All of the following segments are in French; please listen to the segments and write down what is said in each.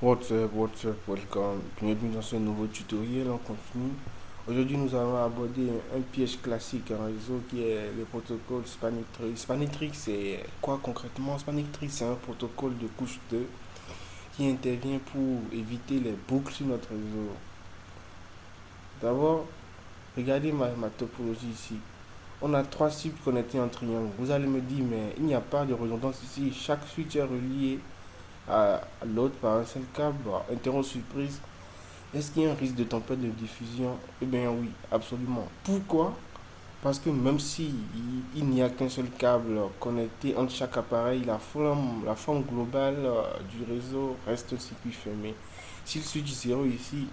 What's up, welcome. Bienvenue dans ce nouveau tutoriel en continu. Aujourd'hui, nous allons aborder un piège classique en réseau qui est le protocole Spanning Tree. Spanning Tree, c'est quoi concrètement? Spanning Tree, c'est un protocole de couche 2 qui intervient pour éviter les boucles sur notre réseau. D'abord, regardez ma topologie ici. On a trois switches connectés en triangle. Vous allez me dire, mais il n'y a pas de redondance ici. Chaque switch est relié à l'autre par un seul câble. Interro surprise. Est-ce qu'il y a un risque de tempête de diffusion? Eh bien oui, absolument. Pourquoi? Parce que même si il n'y a qu'un seul câble connecté entre chaque appareil, la forme globale du réseau reste un circuit fermé. Si le switch 0 ici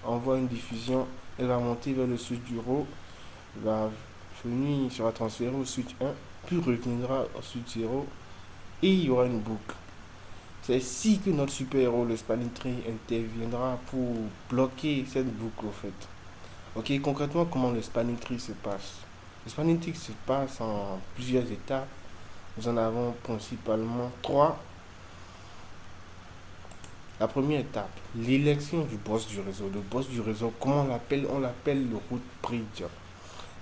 envoie une diffusion, elle va monter vers le switch du RAW, va venir, sera transférée au switch 1, puis reviendra au switch 0 et il y aura une boucle. C'est ici que notre super-héros, le Spanning Tree, interviendra pour bloquer cette boucle, au fait. Ok, concrètement, comment le Spanning Tree se passe? Le Spanning Tree se passe en plusieurs étapes. Nous en avons principalement trois. La première étape, l'élection du boss du réseau. Le boss du réseau, comment on l'appelle? On l'appelle le root bridge.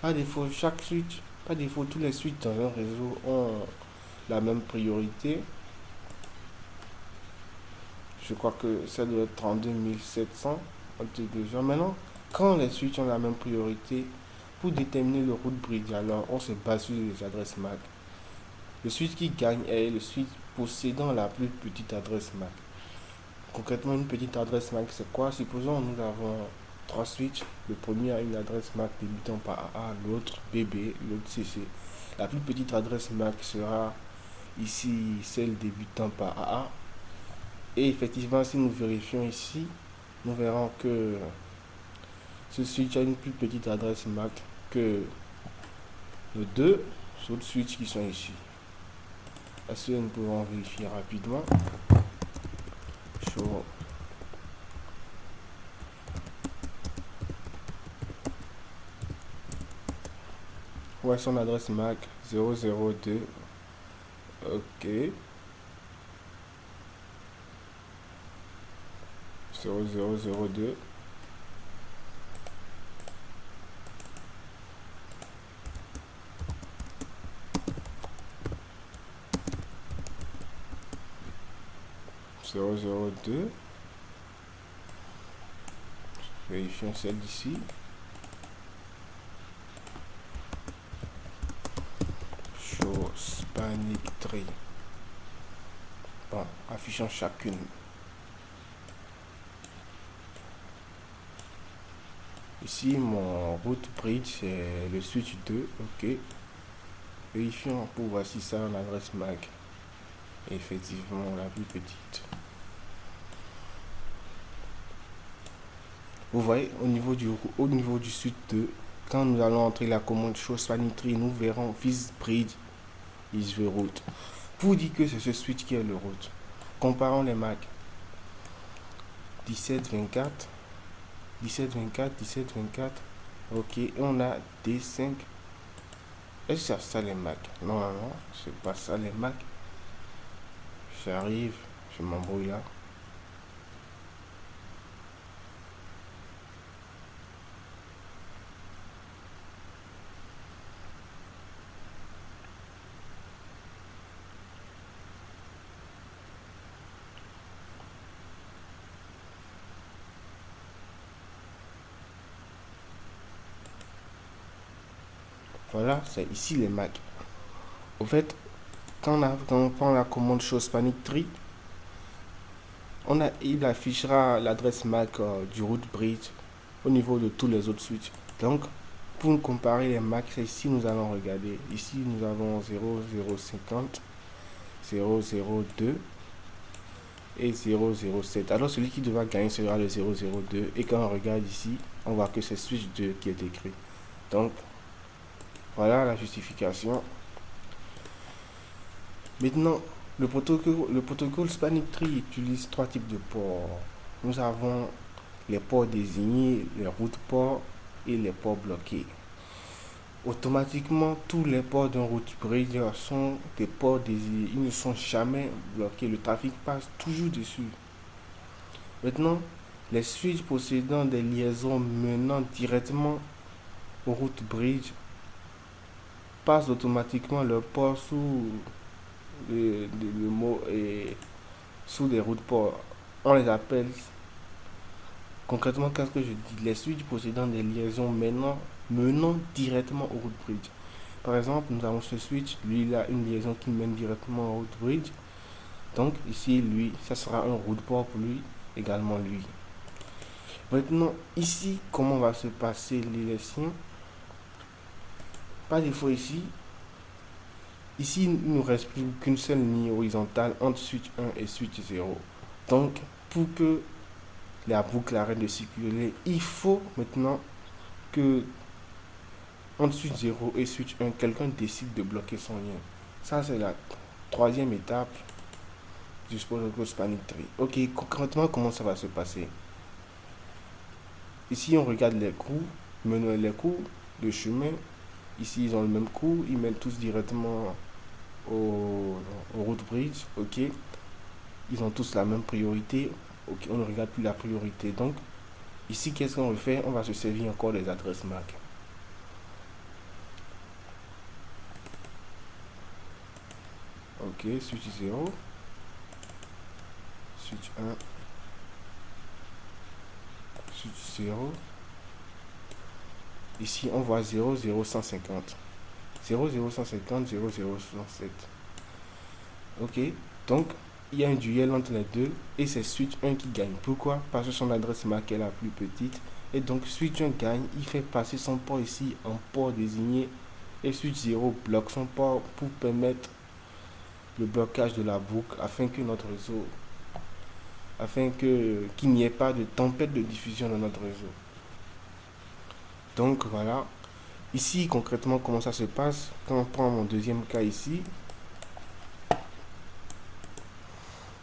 Par défaut, chaque switch, par défaut, tous les switches dans un réseau ont la même priorité. Je crois que ça doit être 32 700. Maintenant, quand les switches ont la même priorité, pour déterminer le root bridge, alors on se base sur les adresses MAC. Le switch qui gagne est le switch possédant la plus petite adresse MAC. Concrètement, une petite adresse MAC, c'est quoi? Supposons nous avons trois switches. Le premier a une adresse MAC débutant par AA, l'autre BB, l'autre CC. La plus petite adresse MAC sera ici celle débutant par AA. Et effectivement, si nous vérifions ici, nous verrons que ce switch a une plus petite adresse MAC que les deux autres switches qui sont ici. Est-ce que nous pouvons vérifier rapidement? Show. Ouais, son adresse MAC 002. Ok. 0002. Vérifions celle d'ici. Show Spanning Tree. Bon, affichons chacune. Ici, mon root bridge, c'est le switch 2. Ok. Vérifions pour voir si ça a une adresse MAC. Effectivement, la plus petite. Vous voyez, au niveau du switch 2, quand nous allons entrer la commande show spanning tree, nous verrons this bridge is the root. Pour dire que c'est ce switch qui est le root. Comparons les MAC. 1724, 1724, 1724. Ok, et on a D5. Est-ce que c'est ça les Mac? Non, non, non, c'est pas ça les Mac. J'arrive, je m'embrouille là. Voilà, c'est ici les Mac. Au fait, quand on prend la commande show Spanning Tree, il affichera l'adresse MAC du root bridge au niveau de tous les autres switches. Donc, pour comparer les Mac, ici nous allons regarder. Ici nous avons 0050, 002 et 007. Alors celui qui devra gagner sera le 002. Et quand on regarde ici, on voit que c'est switch 2 qui est écrit. Donc, voilà la justification. Maintenant, le protocole Spanning Tree utilise trois types de ports. Nous avons les ports désignés, les routes ports et les ports bloqués. Automatiquement, tous les ports d'un route bridge sont des ports désignés. Ils ne sont jamais bloqués. Le trafic passe toujours dessus. Maintenant, les switches possédant des liaisons menant directement aux routes bridge passent automatiquement leur port sous le mot et sous des routes ports. On les appelle concrètement, qu'est-ce que je dis? Les switches possédant des liaisons menant directement aux routes bridge. Par exemple, nous avons ce switch, lui il a une liaison qui mène directement aux routes bridge. Donc ici, lui, ça sera un route port pour lui, également lui. Maintenant, ici, comment va se passer l'élection? Par défaut ici, il ne nous reste plus qu'une seule ligne horizontale entre switch 1 et switch 0. Donc, pour que la boucle arrête de circuler, il faut maintenant que entre switch 0 et switch 1, quelqu'un décide de bloquer son lien. Ça, c'est la troisième étape du protocole Spanning Tree. Ok, concrètement, comment ça va se passer? Ici, on regarde les coûts, les coûts de chemin. Ici, ils ont le même coût, ils mènent tous directement au route bridge. Ok, ils ont tous la même priorité. Ok, on ne regarde plus la priorité. Donc, ici, qu'est-ce qu'on va faire? On va se servir encore des adresses MAC. Ok, switch 0, switch 1, switch 0. Ici, on voit 0, 0, 150. 0, 0, 150, 0, 0, 67. Ok, donc il y a un duel entre les deux et c'est switch 1 qui gagne. Pourquoi? Parce que son adresse MAC est la plus petite. Et donc switch 1 gagne, il fait passer son port ici en port désigné. Et switch 0 bloque son port pour permettre le blocage de la boucle afin que notre réseau, qu'il n'y ait pas de tempête de diffusion dans notre réseau. Donc voilà. Ici concrètement comment ça se passe? Quand on prend mon deuxième cas ici,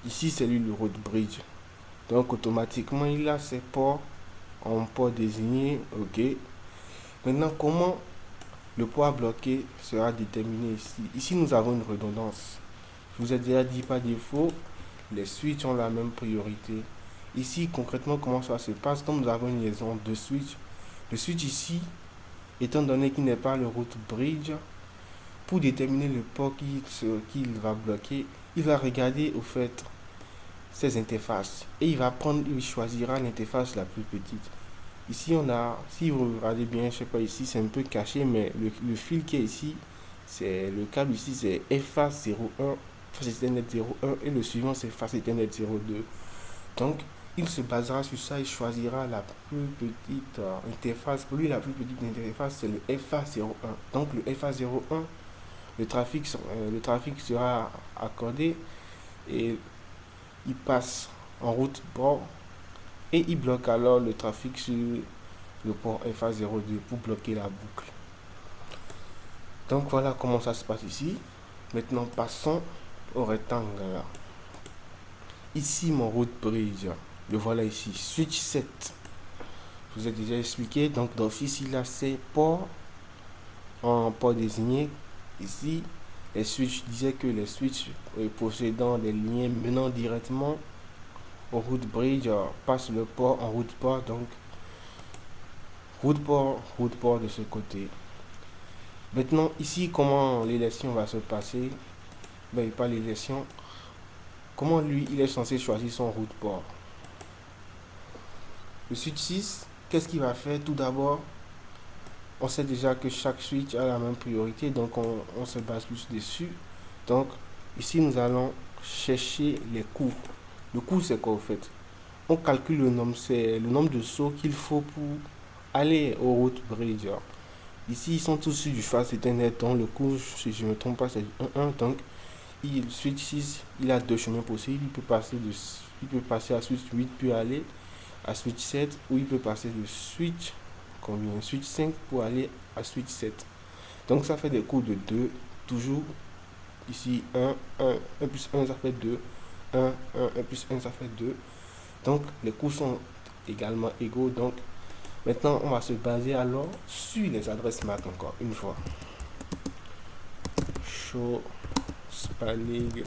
c'est lui le route bridge. Donc automatiquement il a ses ports en port désigné. Ok. Maintenant comment le port bloqué sera déterminé ici? Ici nous avons une redondance. Je vous ai déjà dit par défaut, les switches ont la même priorité. Ici concrètement comment ça se passe? Comme nous avons une liaison de switch, le switch ici, étant donné qu'il n'est pas le route bridge, pour déterminer le port qu'il va bloquer, il va regarder au fait ses interfaces et il choisira l'interface la plus petite. Ici on a, si vous regardez bien, je sais pas ici c'est un peu caché, mais le fil qui est ici, c'est le câble ici, c'est FA01, Fast Ethernet 01 et le suivant c'est Fast Ethernet 02. Donc il se basera sur ça, il choisira la plus petite interface. Pour lui la plus petite interface c'est le FA01. Donc le FA01, le trafic sera accordé et il passe en route port et il bloque alors le trafic sur le port FA02 pour bloquer la boucle. Donc voilà comment ça se passe ici. Maintenant passons au rectangle là. Ici mon route bridge, le voilà ici, switch 7. Je vous ai déjà expliqué, donc d'office il a ses ports en port désigné. Ici les switches, disaient que les switches possédant des liens menant directement au route bridge passent le port en route port. Donc route port de ce côté. Maintenant ici comment l'élection va se passer? Ben pas l'élection. Comment lui il est censé choisir son route port? Le switch 6, qu'est-ce qu'il va faire? Tout d'abord, on sait déjà que chaque switch a la même priorité, donc on se base plus dessus. Donc ici nous allons chercher les coûts. Le coût c'est quoi au fait? On calcule le nombre, c'est le nombre de sauts qu'il faut pour aller au route bridge. Ici ils sont tous sur du Fast Ethernet, donc le coût, si je ne me trompe pas, c'est 1. Donc switch 6, il a deux chemins possibles. Il peut passer à switch 8 puis aller à switch 7, ou il peut passer de switch switch 5 pour aller à switch 7. Donc ça fait des coûts de 2, toujours ici 1 plus 1 ça fait 2, 1 plus 1 ça fait 2. Donc les coûts sont également égaux. Donc maintenant on va se baser alors sur les adresses MAC encore une fois. Show Spanning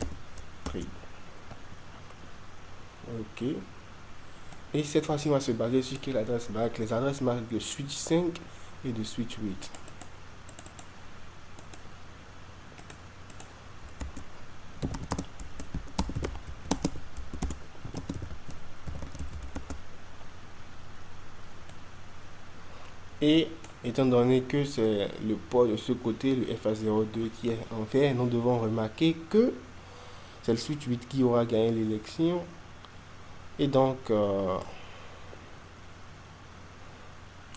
Tree. Ok. Et cette fois-ci, on va se baser sur quelle adresse MAC? Les adresses MAC de switch 5 et de switch 8. Et étant donné que c'est le port de ce côté, le FA02 qui est en vert, nous devons remarquer que c'est le switch 8 qui aura gagné l'élection. Et donc,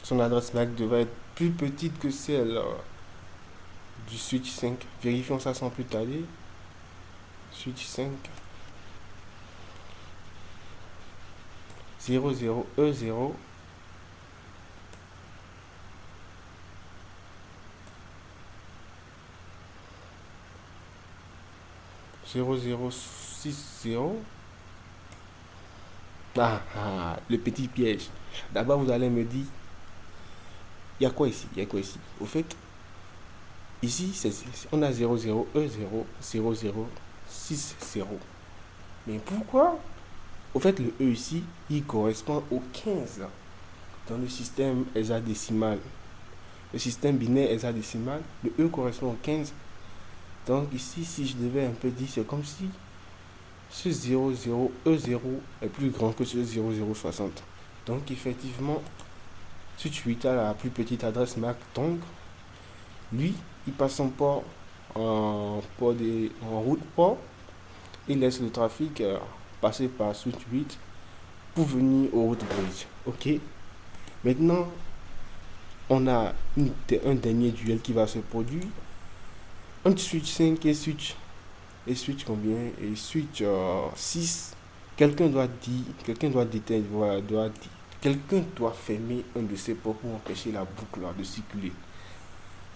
son adresse MAC devrait être plus petite que celle du switch 5. Vérifions ça sans plus tarder. Switch 5. 00E0. 0060. Le petit piège. D'abord, vous allez me dire, il y a quoi ici? Il y a quoi ici? Au fait, ici, on a 00E0, 0060. Mais pourquoi? Au fait, le E ici, il correspond au 15 dans le système hexadécimal. Le système binaire hexadécimal, le E correspond au 15. Donc ici, si je devais un peu dire, c'est comme si ce 00E0 est plus grand que ce 0060. Donc effectivement, switch 8 a la plus petite adresse MAC. Donc, lui, il passe son port en route port. Il laisse le trafic passer par switch 8 pour venir au route bridge. Ok. Maintenant, on a un dernier duel qui va se produire entre switch 5 et switch combien? Et switch 6. Quelqu'un doit dire, quelqu'un doit fermer un de ces ports pour empêcher la boucle de circuler.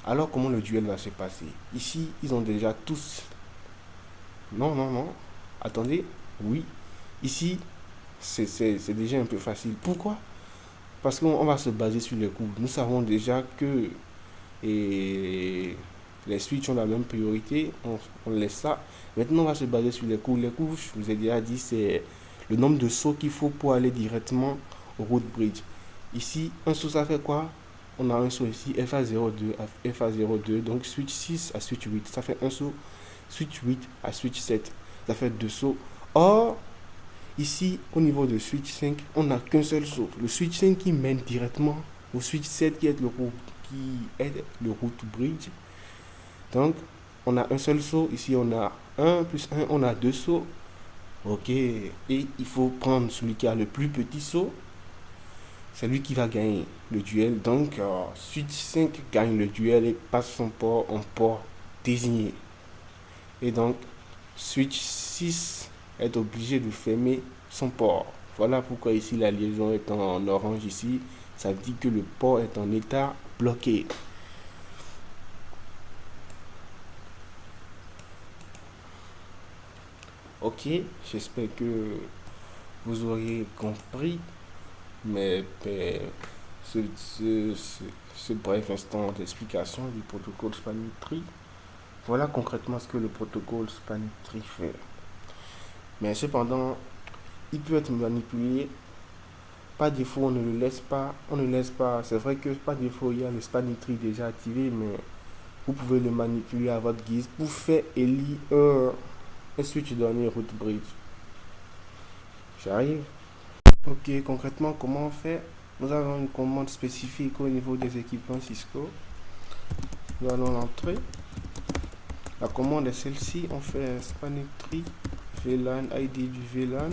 Alors comment le duel va se passer? Ici, ils ont déjà tous... Non. Attendez. Oui. Ici, c'est déjà un peu facile. Pourquoi? Parce qu'on va se baser sur les coups. Nous savons déjà que les switches ont la même priorité. On laisse ça. Maintenant, on va se baser sur les coups. Les coups, je vous ai déjà dit, c'est le nombre de sauts qu'il faut pour aller directement au route bridge. Ici, un saut, ça fait quoi? On a un saut ici, FA02 à FA02. Donc, switch 6 à switch 8. Ça fait un saut. Switch 8 à switch 7. Ça fait deux sauts. Or, ici, au niveau de switch 5, on n'a qu'un seul saut. Le switch 5 qui mène directement au switch 7 qui est le route bridge. Donc, on a un seul saut. Ici, on a 1 plus 1, on a deux sauts. Ok. Et il faut prendre celui qui a le plus petit saut. C'est lui qui va gagner le duel. Donc, switch 5 gagne le duel et passe son port en port désigné. Et donc, switch 6 est obligé de fermer son port. Voilà pourquoi ici la liaison est en orange ici. Ça veut dire que le port est en état bloqué. Ok, j'espère que vous auriez compris. Mais ce bref instant d'explication du protocole Spanning Tree. Voilà concrètement ce que le protocole Spanning Tree fait. Mais cependant, il peut être manipulé. Par défaut, on ne le laisse pas. C'est vrai que par défaut, il y a le Spanning Tree déjà activé, mais vous pouvez le manipuler à votre guise pour faire élire un switch donné route bridge. J'arrive. Ok, concrètement, comment on fait? Nous avons une commande spécifique au niveau des équipements Cisco. Nous allons l'entrer. La commande est celle-ci. On fait Spanning Tree, VLAN, ID du VLAN.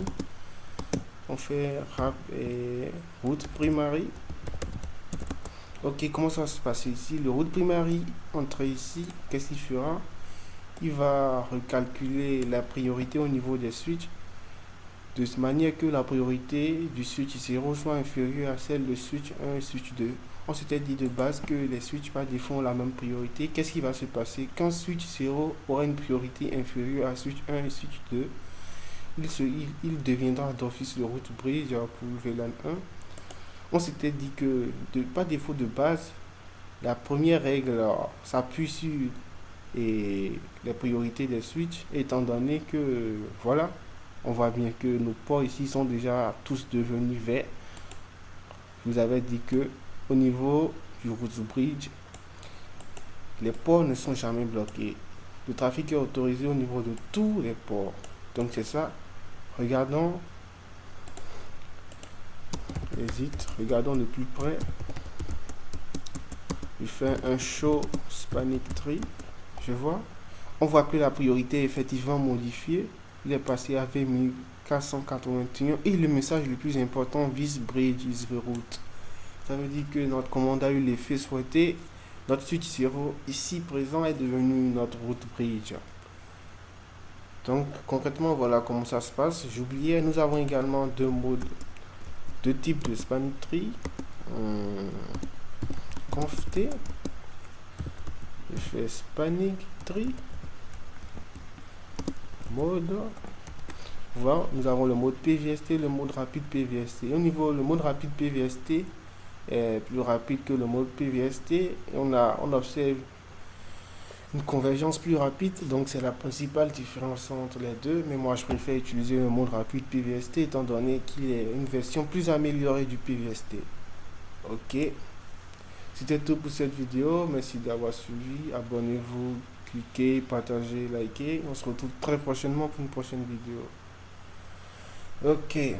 On fait RAP et route primary. Ok, comment ça va se passer ici? Le route primary, entre ici, qu'est-ce qu'il fera? Il va recalculer la priorité au niveau des switches de manière que la priorité du switch 0 soit inférieure à celle de switch 1 et switch 2. On s'était dit de base que les switches par défaut ont la même priorité. Qu'est-ce qui va se passer? Quand switch 0 aura une priorité inférieure à switch 1 et switch 2, il deviendra d'office le route bridge pour le VLAN 1. On s'était dit que par défaut de base, la première règle s'appuie sur les priorités des switches, étant donné que voilà, On voit bien que nos ports ici sont déjà tous devenus verts. Je vous avais dit que au niveau du route bridge, les ports ne sont jamais bloqués. Le trafic est autorisé au niveau de tous les ports. Donc c'est ça. Regardons. Hésite. Regardons de plus près. Je fais un show Spanic Tree. Je vois. On voit que la priorité est effectivement modifiée. Il est passé à 20 481 et le message le plus important, this bridge is the route. Ça veut dire que notre commande a eu l'effet souhaité. Notre switch 0 ici présent est devenu notre route bridge. Donc concrètement voilà comment ça se passe. J'oubliais, nous avons également deux modes, deux types de Spanic Tree. Conft, je fais Spanic Tree mode. Voilà, nous avons le mode PVST, le mode rapide PVST. Au niveau le mode rapide PVST est plus rapide que le mode PVST. Et on observe une convergence plus rapide, donc c'est la principale différence entre les deux. Mais moi je préfère utiliser le mode rapide PVST étant donné qu'il est une version plus améliorée du PVST. Ok, c'était tout pour cette vidéo. Merci d'avoir suivi. Abonnez-vous, cliquez, partagez, likez. On se retrouve très prochainement pour une prochaine vidéo. Ok.